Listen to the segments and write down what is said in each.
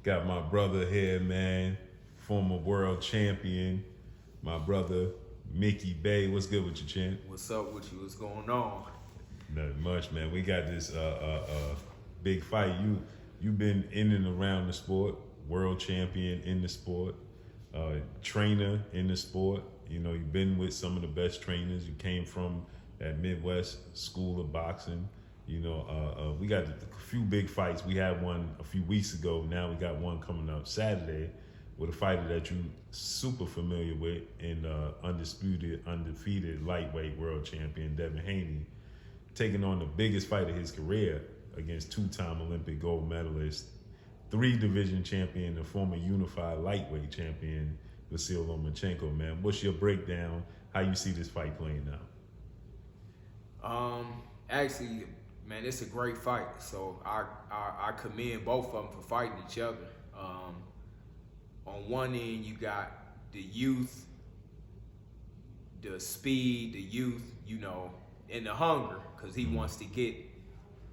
Got my brother here, man, former world champion. My brother, Mickey Bay. What's good with you, champ? What's up with you? What's going on? Nothing much, man. We got this big fight. You've been in and around the sport, world champion in the sport, trainer in the sport. You know, you've been with some of the best trainers. You came from that Midwest school of boxing. You know, we got a few big fights. We had one a few weeks ago. Now we got one coming up Saturday with a fighter that you super familiar with and undefeated lightweight world champion Devin Haney, taking on the biggest fight of his career against two-time Olympic gold medalist, 3-division champion, and former unified lightweight champion Lomachenko. Man, what's your breakdown? How you see this fight playing out? Actually, man, it's a great fight. So I commend both of them for fighting each other. On one end, you got the youth, the speed, the youth, you know, and the hunger, because he wants to get,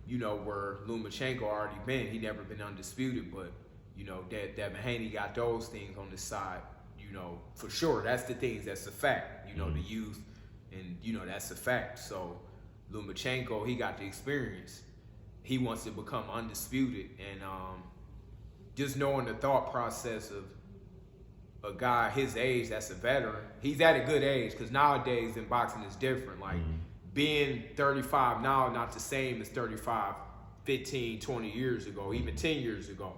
you know, where Lomachenko already been. He never been undisputed, but, you know, Devin Haney got those things on the side, you know, for sure. That's the things, that's a fact, you know, the youth, and, you know, that's a fact. So Lomachenko, he got the experience. He wants to become undisputed, and just knowing the thought process of a guy his age that's a veteran, he's at a good age, because nowadays in boxing is different. Like, being 35 now not the same as 35 15 20 years ago, even 10 years ago.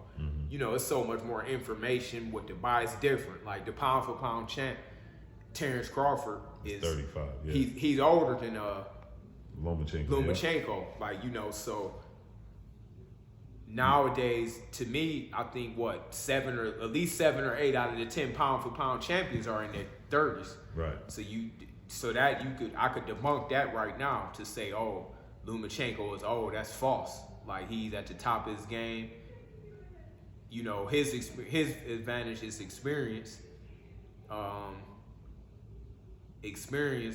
You know, it's so much more information with the buys different. Like the pound for pound champ Terrence Crawford is 35. Yeah. He's older than Lomachenko. Yeah. Like, you know, so nowadays, to me, I think at least 7 or 8 out of the 10 pound for pound champions are in their 30s. Right. I could debunk that right now to say, oh, Lomachenko is old. That's false. Like, he's at the top of his game. You know, his advantage is experience.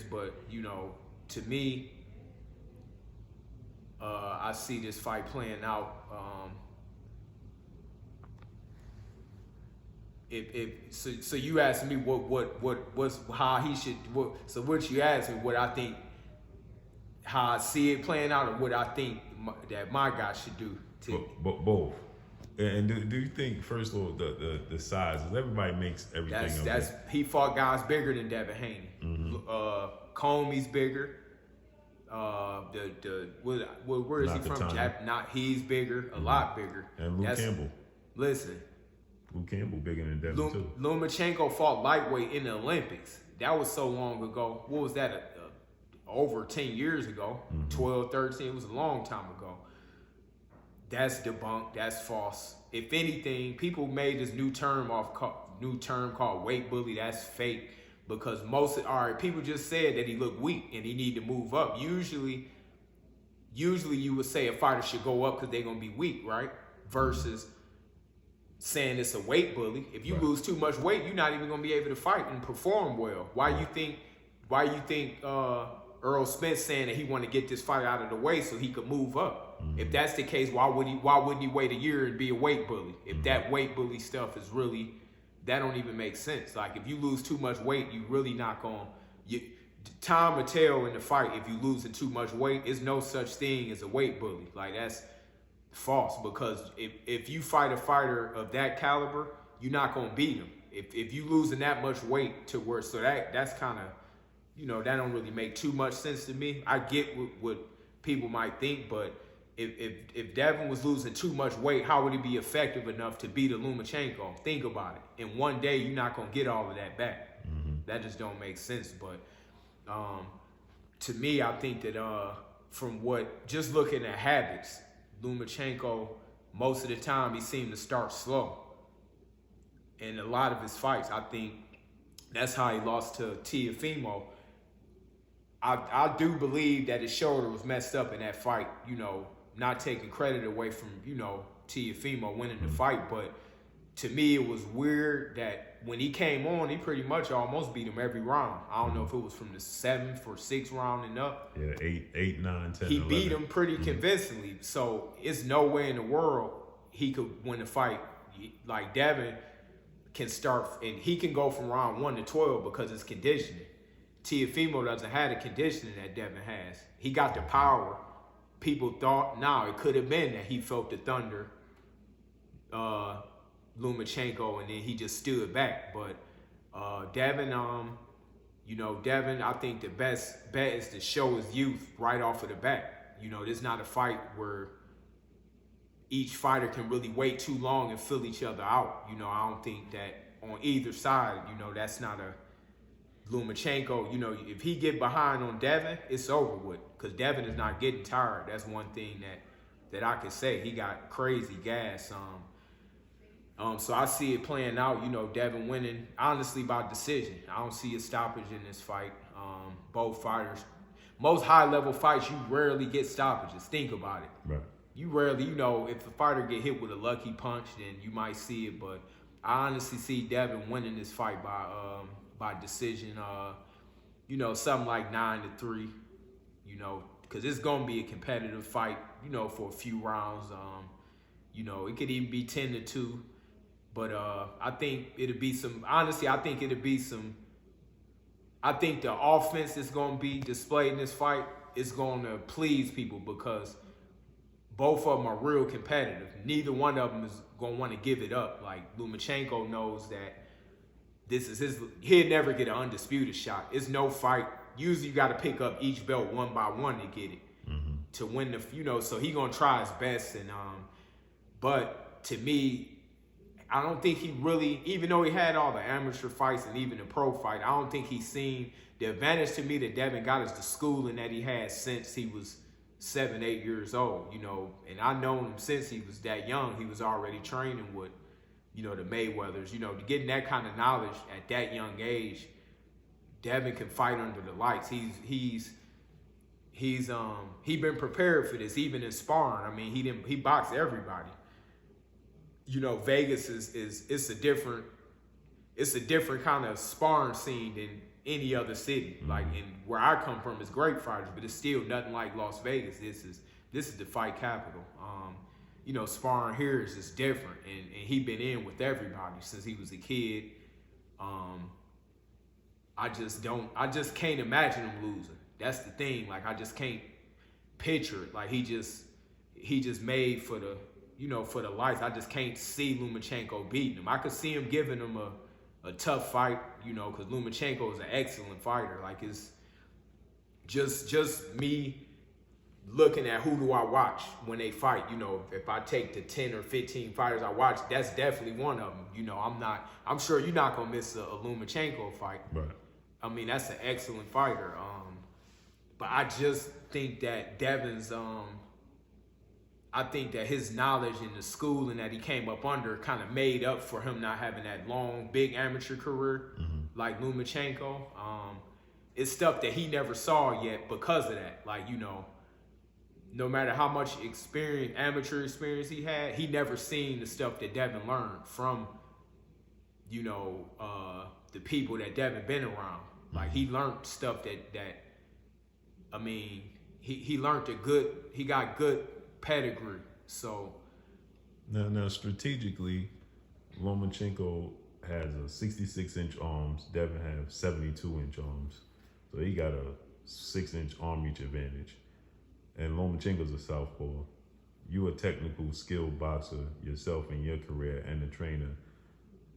But, you know, to me, I see this fight playing out. So you asked me what you asked me, what I think, how I see it playing out, or what I think that my guy should do. Both. And do you think, first of all, the size? Everybody makes everything. He fought guys bigger than Devin Haney. Comey's bigger. Where is he from? He's bigger, a lot bigger. And Luke Campbell. Listen. Luke Campbell bigger than Devin too. Lomachenko fought lightweight in the Olympics. That was so long ago. What was that? Over 10 years ago. 12, 13. It was a long time ago. That's debunked. That's false. If anything, people made this new term called weight bully. That's fake. Because people just said that he looked weak and he needed to move up. Usually you would say a fighter should go up because they're gonna be weak, right? Versus saying it's a weight bully. If you lose too much weight, you're not even gonna be able to fight and perform well. Why you think Earl Spence saying that he want to get this fight out of the way so he could move up? If that's the case, why wouldn't he wait a year and be a weight bully? If that weight bully stuff is really, that don't even make sense. Like, if you lose too much weight, you really not going to... Time will tell in the fight if you losing too much weight. There's no such thing as a weight bully. Like, that's false, because if you fight a fighter of that caliber, you're not going to beat him. If you losing that much weight to where... So that's kind of, you know, that don't really make too much sense to me. I get what people might think, but if Devin was losing too much weight, how would he be effective enough to beat a Lomachenko? Think about it. In one day, you're not going to get all of that back. That just don't make sense. But to me, I think that just looking at habits, Lomachenko, most of the time, he seemed to start slow. In a lot of his fights, I think that's how he lost to Teofimo. I do believe that his shoulder was messed up in that fight, you know, not taking credit away from, you know, Teofimo winning the fight. But to me, it was weird that when he came on, he pretty much almost beat him every round. I don't know if it was from the 7th or 6th round and up. Yeah, 8, 9, 10, He 11. beat him pretty convincingly. So it's no way in the world he could win the fight like Devin can start, and he can go from round 1 to 12 because it's conditioning. Teofimo doesn't have the conditioning that Devin has. He got the power. People thought, it could have been that he felt the thunder, Lomachenko, and then he just stood back. But Devin, Devin, I think the best bet is to show his youth right off of the bat. This is not a fight where each fighter can really wait too long and fill each other out. I don't think that on either side, that's not a Lomachenko. If he get behind on Devin, it's over with, because Devin is not getting tired. That's one thing that I could say. He got crazy gas. So I see it playing out, Devin winning, honestly, by decision. I don't see a stoppage in this fight. Both fighters, most high-level fights, you rarely get stoppages. Think about it. Right. You rarely, if a fighter get hit with a lucky punch, then you might see it. But I honestly see Devin winning this fight by decision. Something like 9-3. Because it's gonna be a competitive fight. For a few rounds. It could even be 10-2. But I think it'll be some. Honestly, I think it'll be some. I think the offense is gonna be displayed in this fight is gonna please people, because both of them are real competitive. Neither one of them is going to want to give it up. Like, Lomachenko knows that this is his, he'll never get an undisputed shot. It's no fight. Usually you got to pick up each belt one by one to get it, to win the, so he going to try his best. And, but to me, I don't think he really, even though he had all the amateur fights and even the pro fight, I don't think he's seen the advantage to me that Devin got is the schooling that he had since he was 7, 8 years old, and I known him since he was that young. He was already training with, the Mayweathers, getting that kind of knowledge at that young age. Devin can fight under the lights. He's been prepared for this, even in sparring. I mean, he boxed everybody. Vegas it's a different kind of sparring scene than any other city. Like, in where I come from, it's great fighters, but it's still nothing like Las Vegas. This is the fight capital. Sparring here is just different, and he been in with everybody since he was a kid. I just can't imagine him losing. That's the thing. Like, I just can't picture it. Like, he just made for the for the lights. I just can't see Lomachenko beating him. I could see him giving him a tough fight, because Lomachenko is an excellent fighter. Like, it's just me looking at who do I watch when they fight. If I take the 10 or 15 fighters I watch, that's definitely one of them. I'm sure you're not gonna miss a Lomachenko fight. Right. I mean, that's an excellent fighter. But I just think that Devin's, I think that his knowledge and the schooling that he came up under kind of made up for him not having that long, big amateur career like Lomachenko. It's stuff that he never saw yet because of that. Like, no matter how much amateur experience he had, he never seen the stuff that Devin learned from, the people that Devin been around. Like, he learned stuff that I mean, he learned he got good pedigree. So now strategically, Lomachenko has a 66-inch arms. Devin have 72-inch arms, so he got a 6-inch arm reach advantage. And Lomachenko's a southpaw. You a technical, skilled boxer yourself in your career, and the trainer.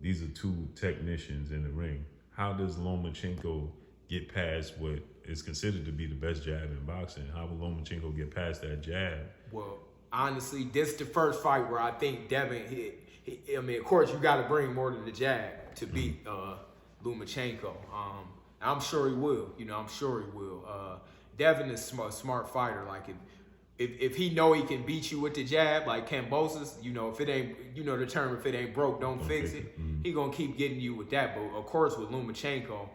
These are two technicians in the ring. How does Lomachenko get past what is considered to be the best jab in boxing? How will Lomachenko get past that jab? Well, honestly, this is the first fight where I think Devin hit. I mean, of course, you got to bring more than the jab to beat Lomachenko. I'm sure he will. I'm sure he will. Devin is a smart fighter. Like, if he know he can beat you with the jab, like Kambosos, if it ain't, the term, if it ain't broke, don't fix it. He gonna keep getting you with that. But of course, with Lomachenko,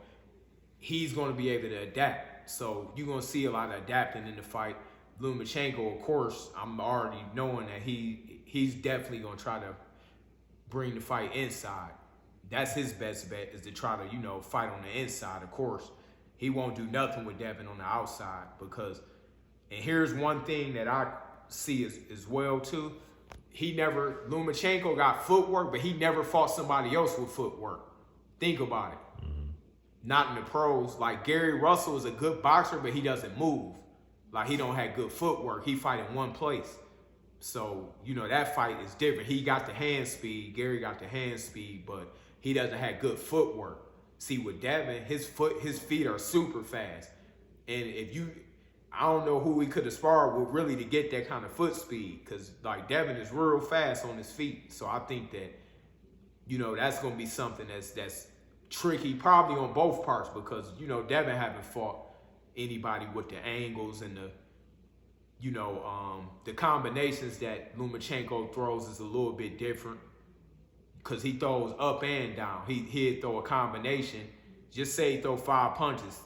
he's gonna be able to adapt. So you're gonna see a lot of adapting in the fight. Lomachenko, of course, I'm already knowing that he's definitely gonna try to bring the fight inside. That's his best bet, is to try to, fight on the inside. Of course, he won't do nothing with Devin on the outside, because, and here's one thing that I see as well too, Lomachenko got footwork, but he never fought somebody else with footwork. Think about it. Not in the pros. Like Gary Russell is a good boxer, but he doesn't move. Like he don't have good footwork. He fight in one place. So, that fight is different. He got the hand speed. Gary got the hand speed, but he doesn't have good footwork. See, with Devin, his feet are super fast. And I don't know who he could have sparred with really to get that kind of foot speed, because like Devin is real fast on his feet. So I think that, that's going to be something that's tricky, probably on both parts, because, Devin haven't fought anybody with the angles and the combinations that Lomachenko throws is a little bit different, because he throws up and down. He'd throw a combination. Just say he throw 5 punches.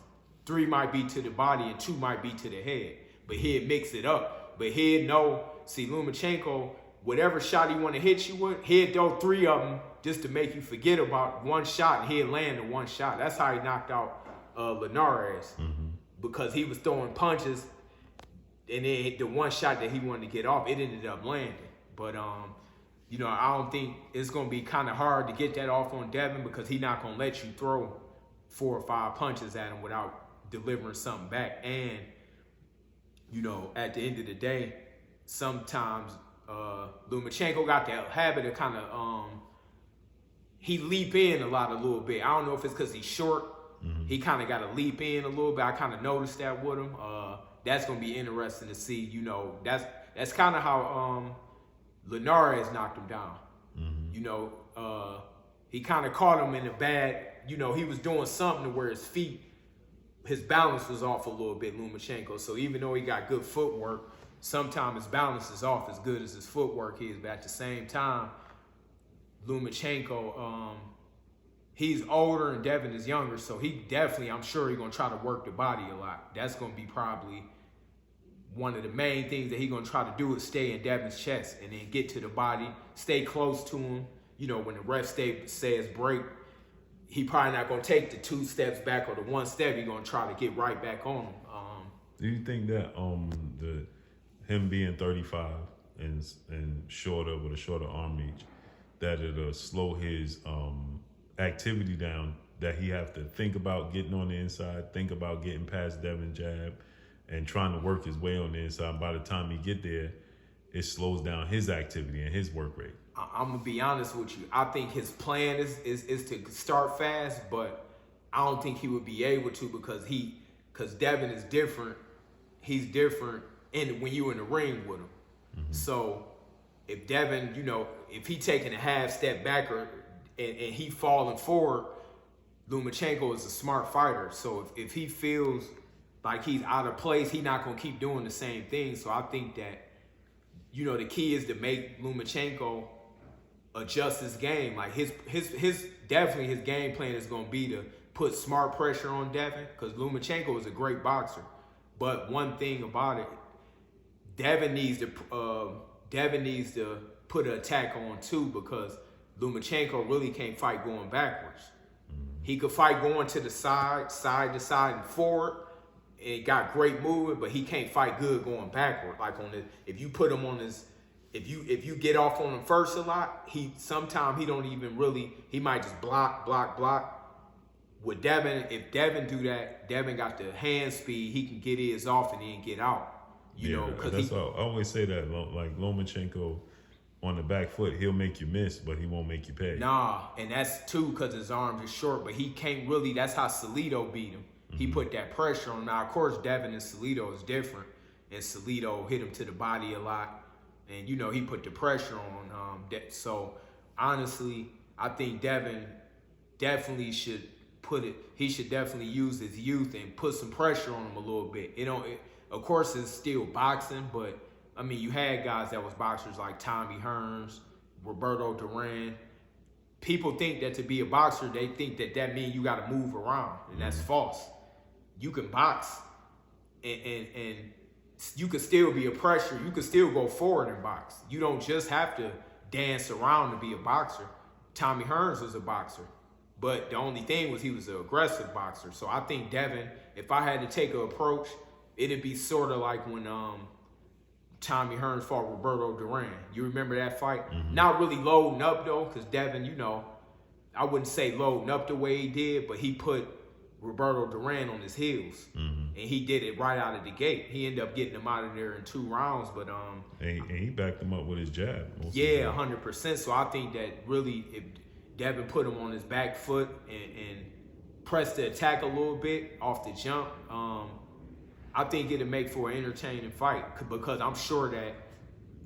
3 might be to the body and 2 might be to the head. But he'd mix it up. But he'd know, see, Lomachenko, whatever shot he want to hit you with, he'd throw 3 of them just to make you forget about one shot, and he'd land the one shot. That's how he knocked out Linares, because he was throwing punches, and then the one shot that he wanted to get off, it ended up landing. But, I don't think it's going to be kind of hard to get that off on Devin, because he's not going to let you throw 4 or 5 punches at him without delivering something back. And, at the end of the day, sometimes Lomachenko got that habit of kind of, he leap in a little bit. I don't know if it's because he's short. He kind of got to leap in a little bit. I kind of noticed that with him. That's going to be interesting to see. That's kind of how Linares knocked him down. He kind of caught him in a bad, he was doing something to where his balance was off a little bit, Lomachenko. So even though he got good footwork, sometimes his balance is off as good as his footwork is. But at the same time, Lomachenko, he's older and Devin is younger. So I'm sure he's going to try to work the body a lot. That's going to be probably one of the main things that he's going to try to do, is stay in Devin's chest and then get to the body, stay close to him. When the ref says break, he probably not going to take the 2 steps back or the 1 step. He's going to try to get right back on him. Do you think that him being 35 and shorter, with a shorter arm reach, that it'll slow his activity down, that he have to think about getting on the inside, think about getting past Devin's jab and trying to work his way on the inside? By the time he get there, it slows down his activity and his work rate. I'm going to be honest with you. I think his plan is to start fast, but I don't think he would be able to, because Devin is different. He's different when you in the ring with him. So if Devin, if he taking a half step back and he falling forward, Lomachenko is a smart fighter. So if he feels like he's out of place, he's not going to keep doing the same thing. So I think that, the key is to make Lomachenko adjust his game. Like his game plan is going to be to put smart pressure on Devin, because Lomachenko is a great boxer. But one thing about it, Devin needs to put an attack on too, because Lomachenko really can't fight going backwards. He could fight going to the side to side and forward. It got great movement, but he can't fight good going backward. Like if you put him on his, if you get off on him first a lot, sometimes he don't even really, he might just block. With Devin, if Devin do that, Devin got the hand speed, he can get his off and then get out. That's all. I always say that, like Lomachenko on the back foot, he'll make you miss, but he won't make you pay. Nah, and that's too because his arms are short, but he can't really, that's how Salido beat him. He put that pressure on him. Now, of course, Devin and Salido is different, and Salido hit him to the body a lot, and, he put the pressure on so, honestly, I think Devin definitely should he should definitely use his youth and put some pressure on him a little bit. Of course, it's still boxing, but, you had guys that was boxers like Tommy Hearns, Roberto Duran. People think that to be a boxer, they think that means you got to move around, and that's false. You can box, and you can still be a pressure. You can still go forward and box. You don't just have to dance around to be a boxer. Tommy Hearns was a boxer, but the only thing was he was an aggressive boxer. So I think Devin, if I had to take an approach, it'd be sort of like when Tommy Hearns fought Roberto Duran. You remember that fight? Not really loading up though, because Devin, I wouldn't say loading up the way he did, but he put Roberto Duran on his heels, and he did it right out of the gate. He ended up getting him out of there in 2 rounds, but and he backed him up with his jab. 100%. So I think that really, if Devin put him on his back foot and pressed the attack a little bit off the jump, I think it'll make for an entertaining fight, because I'm sure that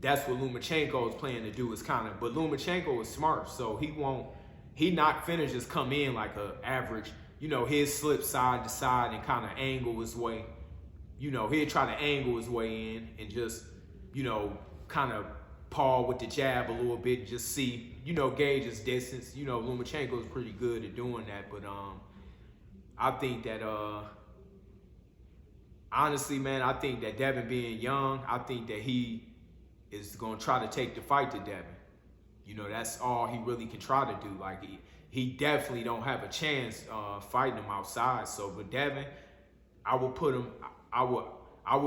that's what Lomachenko is planning to do. But Lomachenko is smart, so he not finna just come in like a average. He'll slip side to side and kind of angle his way. He'll try to angle his way in and just, kind of paw with the jab a little bit and just see, gauge his distance. Lomachenko is pretty good at doing that. But I think that, honestly, man, I think that Devin being young, I think that he is going to try to take the fight to Devin. That's all he really can try to do. Like, he definitely don't have a chance fighting him outside. So with Devin, I would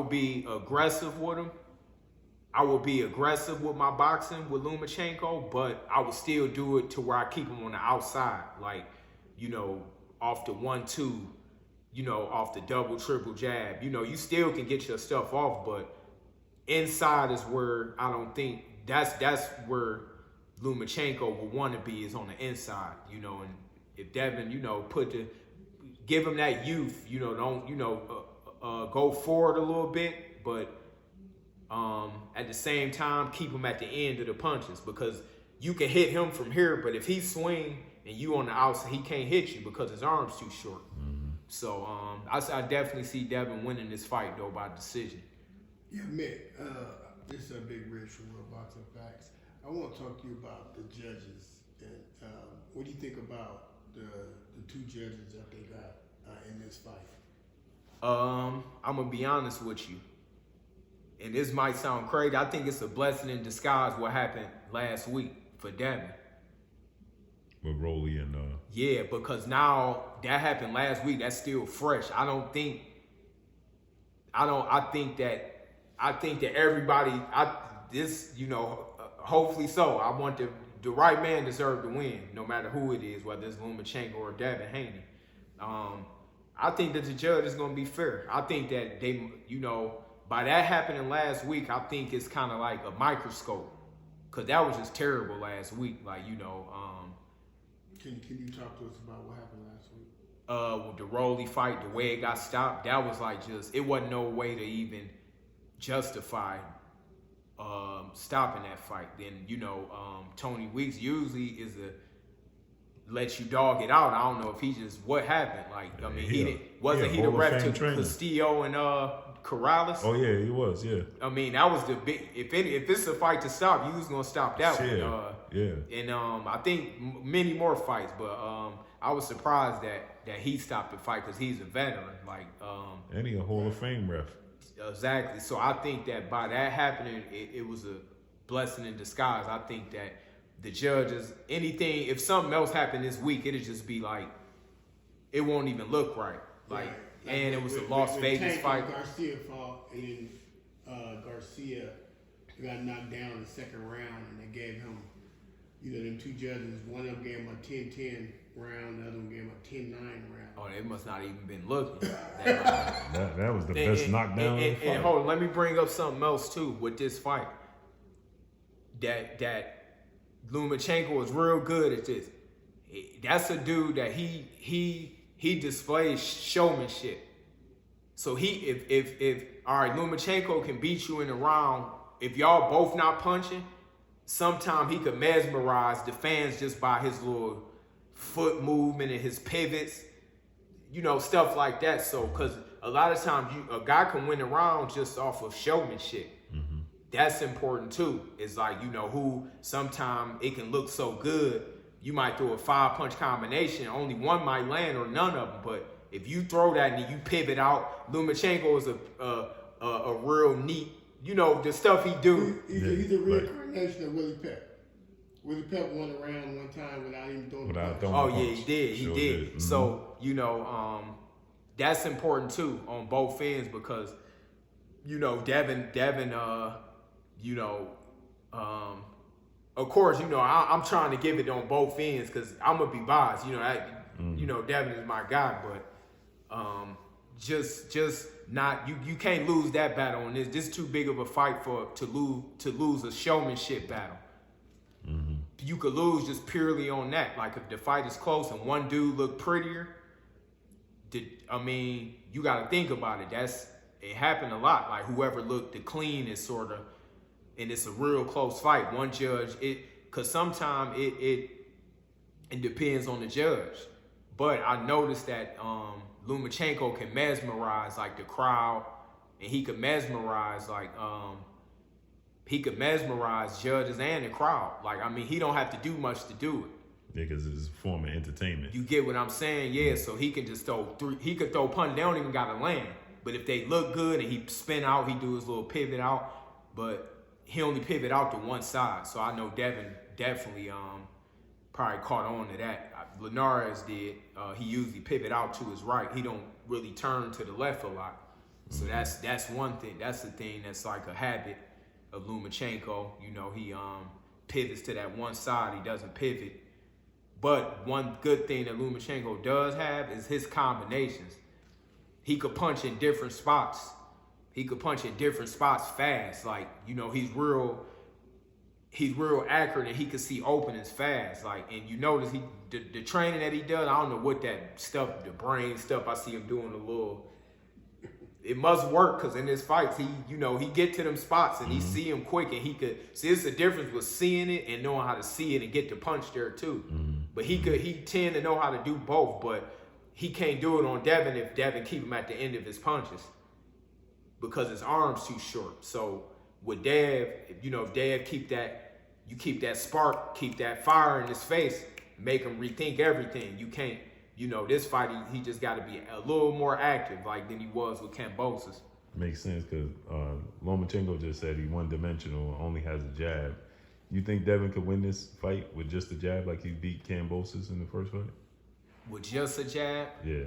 be aggressive with him. I would be aggressive with my boxing with Lomachenko, but I would still do it to where I keep him on the outside. Like, off the 1-2, off the double, triple jab. You still can get your stuff off, but inside is where I don't think that's where Lomachenko would want to be, is on the inside, and if Devin, give him that youth, don't, go forward a little bit, but at the same time, keep him at the end of the punches, because you can hit him from here, but if he swing and you on the outside, he can't hit you because his arm's too short. So I definitely see Devin winning this fight, though, by decision. Yeah, Mick, this is a big Rich from Real Boxing Facts. I want to talk to you about the judges, and what do you think about the 2 judges that they got in this fight? I'm gonna be honest with you, and this might sound crazy. I think it's a blessing in disguise what happened last week for Devin. With Rolly and yeah, because now that happened last week. That's still fresh. I think that everybody. Hopefully so. I want the right man deserve to win, no matter who it is, whether it's Lomachenko or Devin Haney. I think that the judge is going to be fair. I think that they, by that happening last week, I think it's kind of like a microscope, because that was just terrible last week. Like, Can you talk to us about what happened last week? With the Rolly fight, the way it got stopped, that was like it wasn't no way to even justify stopping that fight. Then Tony Weeks usually is let you dog it out. I don't know if he just what happened. Like, I mean, he the ref to Castillo and Corrales? Oh yeah, he was. Yeah. I mean, that was the big. If it's a fight to stop, you was gonna stop that one. Yeah. And I think many more fights, but I was surprised that he stopped the fight, because he's a veteran. Like, and he a Hall of Fame ref. Exactly. So I think that by that happening, it was a blessing in disguise. I think that the judges, if something else happened this week, it'd just be like, it won't even look right. Like, and it was a Las Vegas fight. Garcia fought, and then Garcia got knocked down in the second round, and they gave him, them 2 judges, one of them gave him a 10-10 round, the other one gave him a 10-9 round. Oh, they must not even been looking. That was the best knockdown. And hold on, let me bring up something else too with this fight. That Lomachenko was real good at this. That's a dude that he displays showmanship. So if all right, Lomachenko can beat you in a round. If y'all both not punching, sometime he could mesmerize the fans just by his little foot movement and his pivots, stuff like that. So, because a lot of times a guy can win a round just off of showmanship. Mm-hmm. That's important too. It's like, who sometimes it can look so good. You might throw a 5-punch combination, only one might land or none of them. But if you throw that and you pivot out, Lomachenko is a real neat, the stuff he do. He's a reincarnation of Willie Pep. Willie Pep won a round one time without even throwing a punch. Oh yeah, he did. He did. Mm-hmm. So that's important too on both ends, because Devin you know, of course, you know, I'm trying to give it on both ends because I'm gonna be biased. You know, you know, Devin is my guy, but just not you can't lose that battle on this. This is too big of a fight to lose a showmanship battle. You could lose just purely on that. Like if the fight is close and one dude look prettier, I mean, you got to think about it. It happened a lot. Like whoever looked the cleanest, sort of, and it's a real close fight. One judge, because sometimes it depends on the judge. But I noticed that Lomachenko can mesmerize like the crowd, and he could mesmerize judges and the crowd. Like, I mean, he don't have to do much to do it. Yeah, because it's a form of entertainment. You get what I'm saying? Yeah, so he can just throw he could throw punches. They don't even got to land. But if they look good and he spin out, he do his little pivot out. But he only pivot out to one side. So I know Devin definitely probably caught on to that. Linares did. He usually pivot out to his right. He don't really turn to the left a lot. So that's one thing. That's the thing that's like a habit of Lomachenko. You know, he pivots to that one side. He doesn't pivot. But one good thing that Lomachenko does have is his combinations. He could punch in different spots. He could punch in different spots fast. Like, you know, he's real accurate and he could see openings fast. Like, and you notice the training that he does, I don't know what that stuff, the brain stuff, I see him doing a little. It must work because in his fights, he get to them spots and he see them quick and he could see. It's the difference with seeing it and knowing how to see it and get the punch there too. But he tend to know how to do both, but he can't do it on Devin if Devin keep him at the end of his punches because his arm's too short. So with Dev, if Dev keep that spark, keep that fire in his face, make him rethink everything. You can't. This fight, he just got to be a little more active, like than he was with Kambosos. Makes sense because Lomachenko just said he one-dimensional, only has a jab. You think Devin could win this fight with just a jab, like he beat Kambosos in the first fight? With just a jab? Yeah.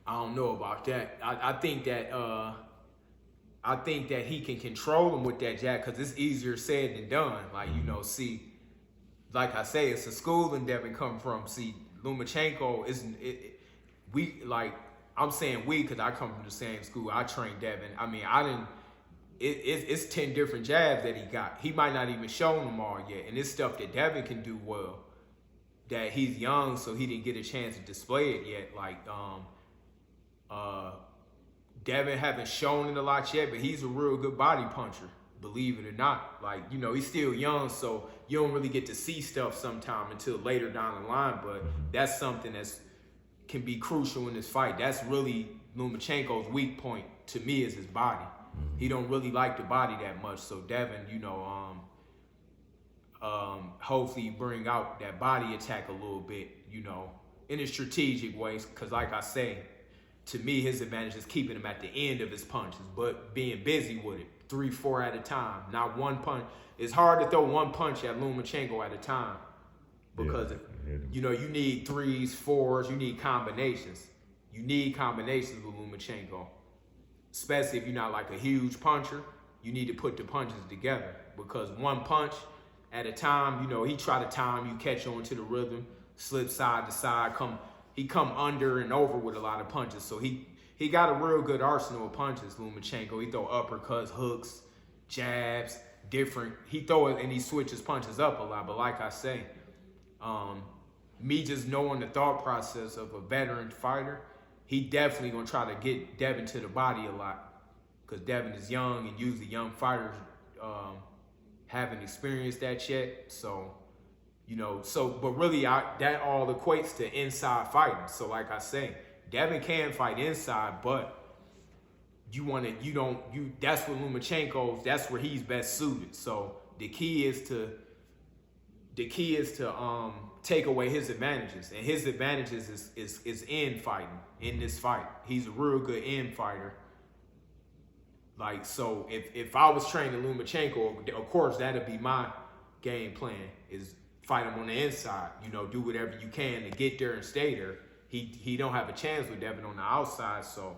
I don't know about that. I think that he can control him with that jab because it's easier said than done. Like like I say, it's a school and Devin come from. See. Lomachenko isn't it. I'm saying we because I come from the same school. I trained Devin. I mean, it's 10 different jabs that he got. He might not even show them all yet, and it's stuff that Devin can do well. That he's young, so he didn't get a chance to display it yet. Like Devin haven't shown it a lot yet, but he's a real good body puncher. Believe it or not, like he's still young, so you don't really get to see stuff sometime until later down the line. But that's something can be crucial in this fight. That's really Lomachenko's weak point to me is his body. He don't really like the body that much. So Devin, hopefully bring out that body attack a little bit, in a strategic way. Because like I say, to me, his advantage is keeping him at the end of his punches, but being busy with it. 3-4 at a time, not one punch. It's hard to throw one punch at Lomachenko at a time because you need 3s, 4s, you need combinations. You need combinations with Lomachenko, especially if you're not like a huge puncher. You need to put the punches together because one punch at a time. He try to time you, catch on to the rhythm, slip side to side, he come under and over with a lot of punches. So he got a real good arsenal of punches, Lomachenko. He throw uppercuts, hooks, jabs, different. He throw it and he switches punches up a lot. But like I say, me just knowing the thought process of a veteran fighter, he definitely going to try to get Devin to the body a lot. Because Devin is young and usually young fighters haven't experienced that yet. So, but really that all equates to inside fighting. So like I say, Devin can fight inside, but that's what Lomachenko's, that's where he's best suited. So the key is to take away his advantages. And his advantages is in fighting, in this fight. He's a real good end fighter. Like, so if I was training Lomachenko, of course that'd be my game plan, is fight him on the inside, do whatever you can to get there and stay there. He don't have a chance with Devin on the outside, so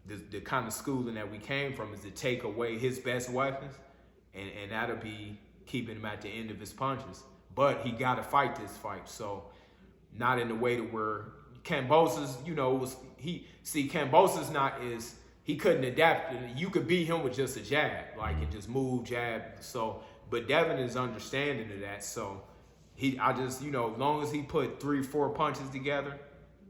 the kind of schooling that we came from is to take away his best weapons and that'll be keeping him at the end of his punches. But he got to fight this fight, so not in the way to where Kambosos, Kambosos he couldn't adapt. You could beat him with just a jab, and just move, jab. So, but Devin is understanding of that. So as long as he put 3-4 punches together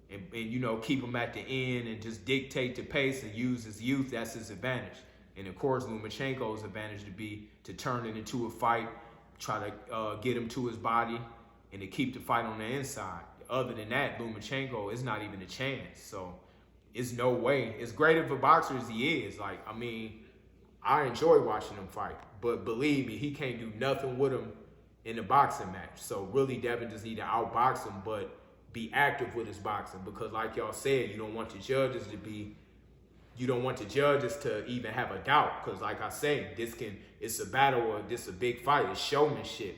and keep him at the end and just dictate the pace and use his youth, that's his advantage. And of course, Lomachenko's advantage to turn it into a fight, try to get him to his body and to keep the fight on the inside. Other than that, Lomachenko is not even a chance. So it's no way. As great of a boxer as he is, I enjoy watching him fight. But believe me, he can't do nothing with him in a boxing match. So really, Devin just need to outbox him, but be active with his boxing. Because like y'all said, you don't want the judges to even have a doubt. Because like I say, it's a battle, or this a big fight. It's showmanship.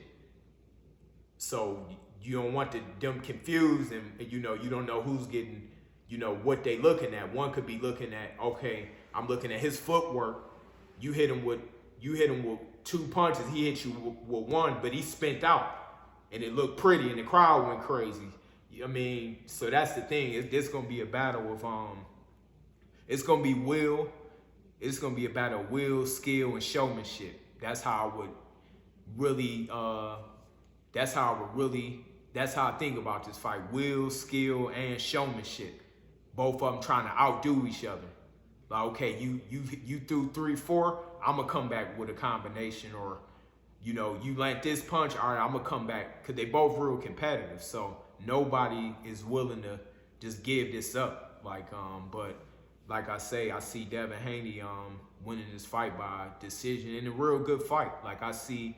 So you don't want them confused, and you don't know who's getting, what they looking at. One could be looking at, okay, I'm looking at his footwork. You hit him with 2 punches. He hit you with 1, but he spent out, and it looked pretty, and the crowd went crazy. So that's the thing. This gonna be a battle of it's gonna be will. It's gonna be a battle of will, skill, and showmanship. That's how I would really. That's how I think about this fight: will, skill, and showmanship. Both of them trying to outdo each other. Like, okay, you threw 3-4, I'm gonna come back with a combination, or you land this punch, all right, I'm gonna come back, because they both real competitive. So nobody is willing to just give this up. But like I say, I see Devin Haney winning this fight by decision in a real good fight. Like I see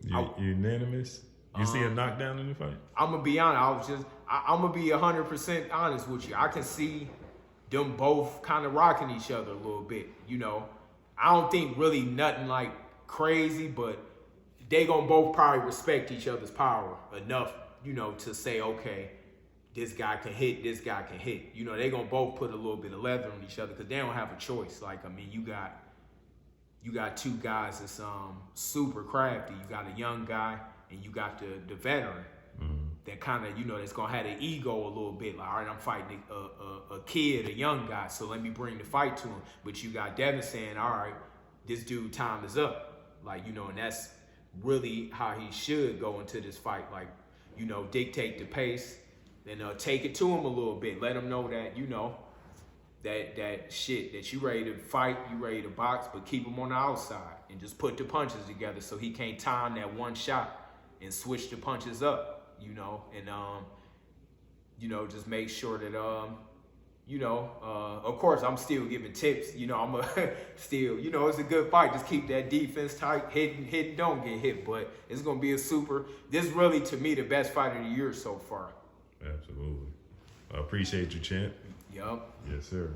unanimous. You see a knockdown in the fight? I'm gonna be honest. I'm gonna be 100% honest with you. I can see them both kind of rocking each other a little bit. I don't think really nothing like crazy, but they gonna both probably respect each other's power enough, to say, okay, this guy can hit, this guy can hit. They gonna both put a little bit of leather on each other because they don't have a choice. You got 2 guys that's super crafty. You got a young guy, and you got the veteran that kind of, that's going to have an ego a little bit. Like, all right, I'm fighting a kid, a young guy, so let me bring the fight to him. But you got Devin saying, all right, this dude, time is up. And that's really how he should go into this fight. Dictate the pace, and take it to him a little bit. Let him know that, that shit, that you ready to fight, you ready to box, but keep him on the outside and just put the punches together so he can't time that one shot and switch the punches up, and just make sure that of course I'm still giving tips, I'm still, it's a good fight. Just keep that defense tight, hit, don't get hit. But it's gonna be this really, to me, the best fight of the year so far. Absolutely. I appreciate you, champ. Yup. Yes, sir.